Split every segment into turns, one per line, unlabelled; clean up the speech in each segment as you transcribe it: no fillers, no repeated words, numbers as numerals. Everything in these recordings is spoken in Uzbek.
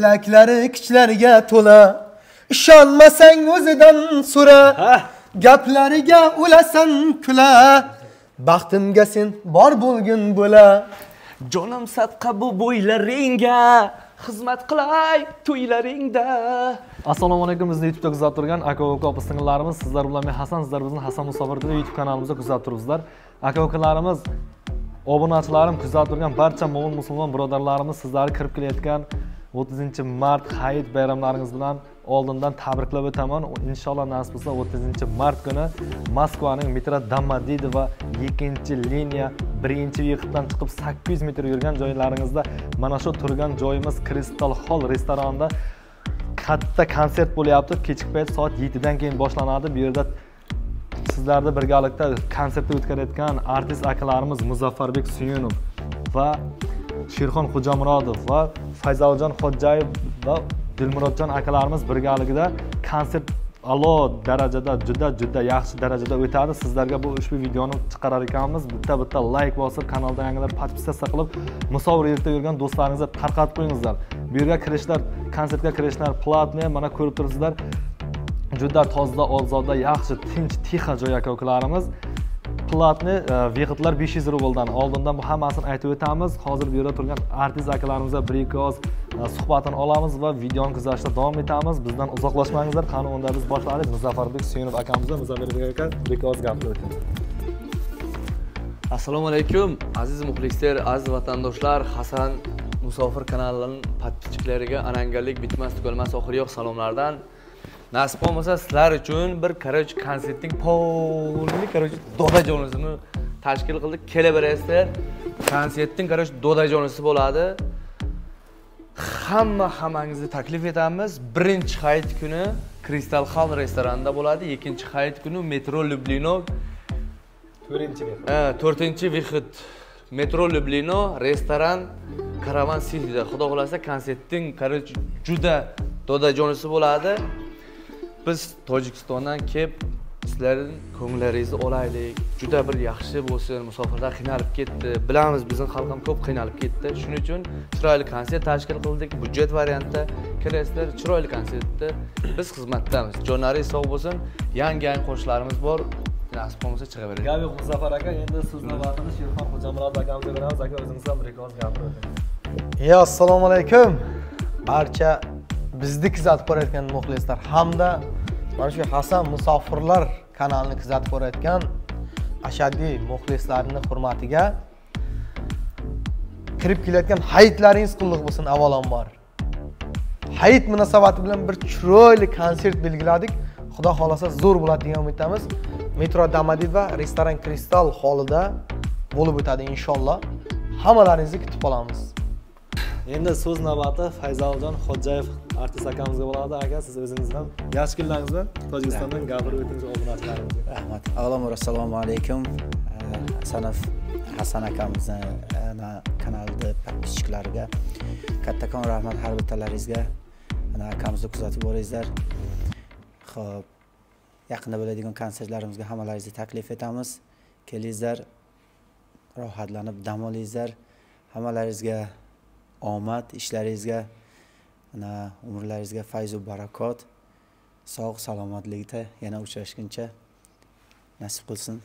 Laklari kichlarga to'la, ishonmasang o'zidan so'ra. Gaplariga o'lasan kula, baxtimga sen bor bo'lgin bo'la.
Jonim sadqa bu bo'ylaringga, xizmat qilay to'ylaringda. Assalomu alaykum, bizni YouTube'da kuzatib turgan aka-uka opa-singillarimiz, sizlar bilan men Hasan, sizlar bizni Hasan Musofir YouTube kanalimizda kuzatib turibsizlar. Aka-ukalarimiz, obunachilarim, kuzatib turgan barcha mo'min musulmon birodarlarimiz, sizlarni kirib kelayotgan 30-mart hayit bayramlaringiz bilan oldindan tabriklab o'taman. Inshaalloh nasib bo'lsa 30-mart kuni Moskvaning metro Domodedovo 2-liniya 1-yiqitdan chiqib 800 metr yurgan joylaringizda mana shu turgan joyimiz Crystal Hall restoranida katta konsert bo'lyapti. Kechki payt soat 7 dan keyin boshlanadi. Bu yerda sizlarda birgalikda konsertni o'tkazayotgan artist akalarimiz Muzaffarbek Suyunov va Sherxon Xo'jamurodov va Fayzaljon Xo'jayev va Dilmurodjon akalarimiz birgaligida konsert a'lo darajada, juda yaxshi darajada o'tadi. Sizlarga bu ushbu videoni chiqarar ekanmiz. Bitta like bosib, kanalda yangilar podpisatsiya qilib, Musofir yerda yurgan do'stlaringizga tarqatib qo'yingizlar. Bu yerga kirishlar, konsertga kirishlar platniy, mana ko'rib turibsizlar. Juda toza, ozoda, yaxshi, tinch, tixa joy aka-ukalarimiz. Platni vaqtlar 500 rubldan oldindan bu hammasini aytib o'tamiz. Hozir bu yerda turgan artist akalarimizga bir-ikki oz suhbatini olamiz va videoni kuzatishda davom etamiz. Bizdan uzoqlashmangizlar. Qani unda biz boshladik. Muzaffarbek Suyunov akamizdan Muzaffarbek aka bir-ikki oz gapirib o'ting. Assalomu alaykum, aziz muxlislar, aziz vatandoshlar, Hasan Musofir kanalining podpischiklariga anangarlik bitmas tugalmas oxiri yo'q salomlardan. Nasib olmasa sizlar uchun bir konsertning polni dodajonisini tashkil qildik. Kelaverasizlar. Konsertning dodajonisi bo'ladi. Hammangizni taklif etamiz. Birinchi hayit kuni Crystal Hall restoranida bo'ladi. Ikkinchi hayit kuni Metro Lublino 4-vixit Metro Lublino restoran Karavan Cityda. Xudo xolasa konsertning juda dodajonisi bo'ladi. Biz Tojikistondan kelib, sizlarning ko'nglaringizni olaylik. Juda bir yaxshi bo'lsin. Musofirlar qiynalib ketdi. Bilamiz, bizning xalqim ko'p qiynalib ketdi. Shuning uchun chiroyli konsert tashkil qildik. Budjet variantda kelasizlar, chiroyli konsertda biz xizmatdamiz. Jonlaringiz sog' bo'lsin. Yangi qo'shiqlarimiz bor. Nasib bo'lmasa chiqaveradi.
Gabi Muzaffar aka, endi so'z navbatini Sherxon Xo'jamurod akamizga beramiz. Aka, o'zingiz ham bir-ikki oz gapirib o'ting. Assalomu alaykum. Barcha bizni kuzatib borayotgan muxlislar hamda mana shu Hasan Musofirlar kanalini kuzatib borayotgan ashaddiy muxlislarimning hurmatiga kirib kelayotgan hayitlaringiz qutlug' bo'lsin avvalambor. Hayit munosabati bilan bir chiroyli konsert belgiladik. Xudo xolasa zo'r bo'ladi degan umiddamiz. Metro Domodedovo restoran Crystal Hallida bo'lib o'tadi inshaalloh. Hammalaringizni kutib qolamiz. Endi so'z navbati Fayzaljon Xo'jayev artist akamizga bo'ladi. Aka, siz o'zingiz ham yaxshi kunlaringiz bilan Tojikistondan gapirib o'tingiz obunachilarimizga.
Rahmat. Avvalambor assalomu alaykum. Hasan akamizning kanalida podpischiklariga kattakon rahmat har bittalaringizga. Ana akamizni kuzatib boringizlar. Xo'p, yaqinda bo'ladigan konsertlarimizga hammalaringizni taklif etamiz. Kelingizlar, rohatlanib dam olingizlar. Hammalaringizga omad, ishlaringizga, umrlaringizga fayz va barakot, sog' salomatlikda yana uchrashguncha nasib qilsin.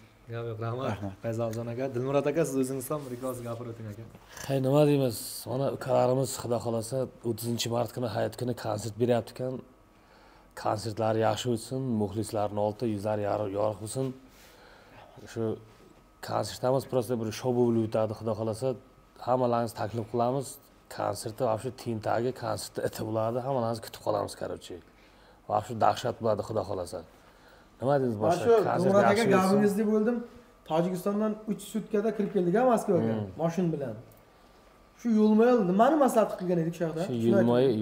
Rahmat. Fayzaljon aka, Dilmurod aka, siz o'zingiz ham bir-ikki oz gapirib o'ting aka.
Hay, nima deymiz? Mana ukalarimiz xudo xolasa 30-mart kuni hayit kuni konsert beryapti ekan. Konsertlar yaxshi o'tsin, muxlislarning oldi yuzlari yorug' bo'lsin. Shu konsertimiz prosta bir shou bo'lib o'tadi, xudo xolasa. Hammalaringizni taklif qilamiz. Konsertda vobshe tintagi konsertda eti bo'ladi. Hammalaringizni kutib qolamiz, qarochi. Vobshe dahshat bo'ladi, xudo xolasa. Nima dedingiz boshqa?
Dilmurod aka, gapingizni bo'ldim. Tojikistondan 3 sutkada kirib keldik-a Moskvaga, mashin bilan. Shu yo'lmayol nimani maslahat qilgan edik shu yoqda?
Shu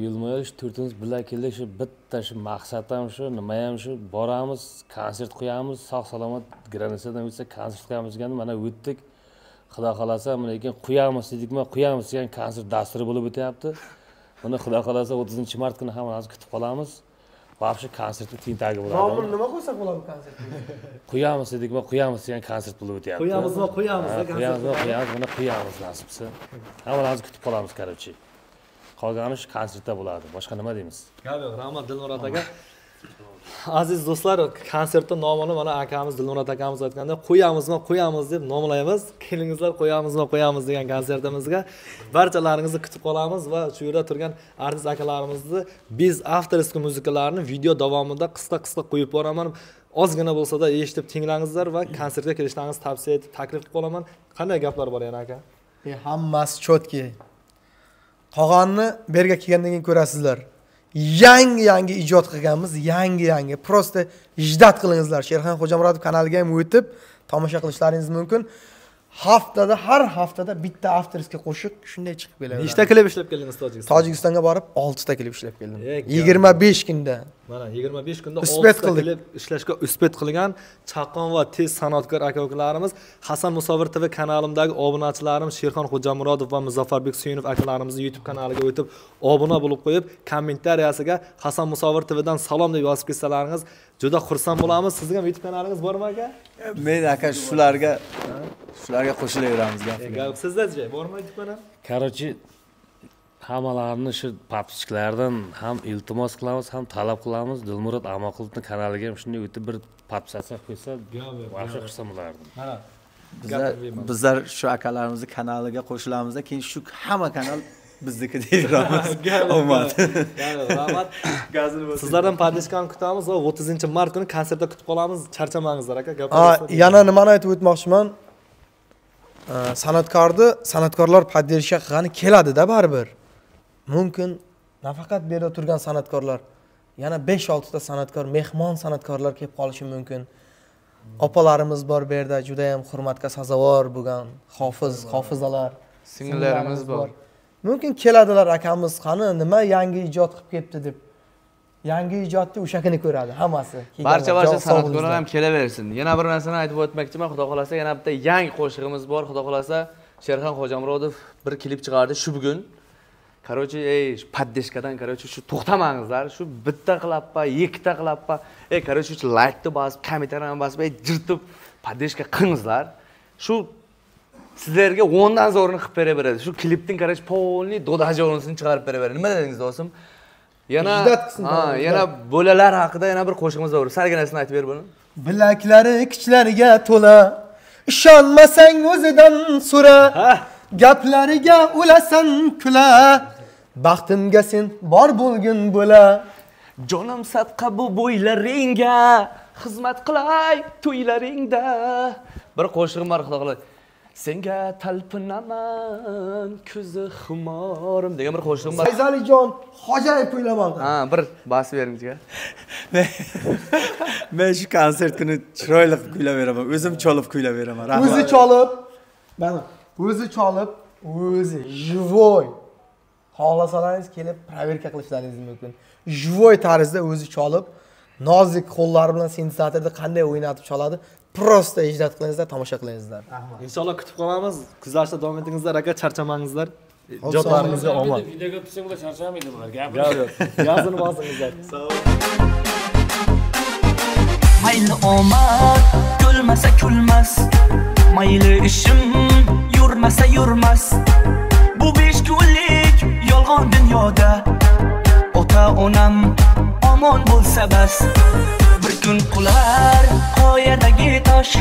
yo'lmayol shu to'rtimiz birga keldik, shu bitta shu maqsad ham shu, nima ham shu, boramiz, konsert qo'yamiz, sog' salomat granisadan o'tsa konsert qo'yamiz degan mana o'tdik. Xudo xolasa, lekin qo'yamiz dedikmi, qo'yamiz degan konsert dasturi bo'lib o'tyapti. Buni xudo xolasa 30-mart kuni hammamiz kutib qolamiz. Vobshe konsertni tintagi bo'ladi.
Nomini nima qo'ysak bo'ladi konsertga?
Qo'yamiz dedikmi, qo'yamiz degan konsert bo'lib o'tyapti.
Qo'yamiz,
buni qo'yamiz nasibsi. Hammamiz kutib qolamiz, qarochi. qolgani shu konsertda bo'ladi. Boshqa nima deymiz?
Gap yo'q, rahmat Dilmurod aka. Aziz do'stlar, konsertda nomini mana akamiz Dilmurod akamiz aytganda qo'yamiz deb nomlaymiz. Kelingizlar qo'yamiz degan konsertimizga barchalaringizni kutib qolamiz va shu yerda turgan artist akalarimizni biz avtorskiy muzikalarni video davomida qisqa qo'yib boraman. Ozgina bo'lsa-da eshitib tinglangizlar va konsertga kelishlaringizni tavsiya etib taklif qilib qolaman. Qanday gaplar bor yana aka?
Hammasi chotki. Qolganni berga kelgandan keyin ko'rasizlar. Yangi ijod qilganmiz, yangi. Prosta ijdat qilingizlar. Sherxon Xo'jamurodov kanaliga ham o'tib tomosha qilishlaringiz mumkin. Har haftada bitta avtorskiy qo'shiq shunday chiqib keladi.
Nechta klip ishlab keldingiz Tojikistonga?
Tojikistonga borib 6 ta klip ishlab keldim. 25 kunda.
Mana 25 kunda 6 ta klip ishlashga uspet qilgan chaqqon va tez san'atkor aka-ukalarimiz, Hasan Musavvir TV kanalimdagi obunachilarimiz Sherxon Xo'jamurodov va Muzaffarbek Suyunov akalarimizning YouTube kanaliga o'tib obuna bo'lib qo'yib, kommentariyasiga Hasan Musavvir TVdan salom deb yozib ketsalaringiz juda xursand bo'lamiz. Sizga YouTube kanalingiz bormi aka?
Men aka shularga qo'shilaveramiz gapiga.
Sizda bormi YouTube kanal?
Короче, hammalarni shu podpischiklardan ham iltimos qilamiz, ham talab qilamiz. Dilmurod Amoqulovning kanaliga ham shunday o'tib bir podpisatsiya qo'ysa, yaxshi xursand bo'lardim.
Mana
Bizlar shu akalarimizni kanaliga qo'shilamizda, keyin shu hamma kanal bizniki deyveramiz. Omad.
Rahmat. Sizlardan podpiskani kutamiz va 30-mart kuni konsertda kutib qolamiz. Charchamangizlar aka.
Yana nimani aytib o'tmoqchiman? San'atkorlar podderishga qilgani keladi-da baribir. Mumkin nafaqat bu yerda turgan san'atkorlar, yana 5-6 ta san'atkor, mehmon san'atkorlar kelib qolishi mumkin. Opalarimiz bor bu yerda, juda ham hurmatga sazovor bo'lgan hofizalar,
singillarimiz bor.
Mumkin keladilar, akamiz qani nima yangi ijod qilib ketdi deb. Yangi ijodni o'sha kuni ko'radi hammasi.
Barcha san'atkorlar ham kelaversin. Yana bir narsani aytib o'tmoqchiman, xudo xolasa yana bitta yangi qo'shig'imiz bor. Xudo xolasa Sherxon Xo'jamurodov bir klip chiqardi shu bugun. Короче, poddeshkadan shu to'xtamangizlar. Shu bitta qilappa, ikkita qilappa. Короче, shu like-ni bosib, kommentarni bosib, jirtib poddeshka qilingizlar. Shu sizlarga 10 dan zo'rini qilib beraveradi. Shu klipning polniy dodajonisini chiqarib beraveradi. Nima dedingiz do'stim? Yana bolalar haqida yana bir qo'shig'imiz bor. Sarginasini aytib ber buni.
Bilaklari kichlariga to'la, ishonmasang o'zidan so'ra. Gaplariga o'lasan kula. Baxtimga sen bor bo'lgin bo'la.
Jonim sadqa bu bo'ylaringga, xizmat qilay to'ylaringda. Bir qo'shig'im bor, xudo xohlasa. Senga talpinaman ko'zi xumorim degan bir qo'shig'im bor.
Fayzalijon Xo'jayev kuylamoqda.
Bir bas beringizga.
Men shu konsert kuni chiroyli kuylaveraman. O'zim cholib kuylaveraman. Rahmat.
O'zi cholib, o'zi живой. Xohlasalaringiz kelib proverka qilishlaringiz mumkin. Живой tarzda o'zi cholib, nozik qo'llari bilan sintezatorda qanday o'ynatib choladi, prosta ijod qilingizlar, tomosha qilingizlar.
Inshaalloh kutib qolamiz. Kuzatishda davom etingizlar aka, charchamangizlar. Ijodlaringizga omad.
Videoga tushsang ular charchamaydi bular. Gap
yo'q. Yozini bosingizlar.
Mayli omad kulmasa kulmas, mayli ishim yurmasa. Bu 5 kunlik yolg'on dunyoda ota-onam omon bo'lsa bas. Bir kun qular qoyadagi tosh.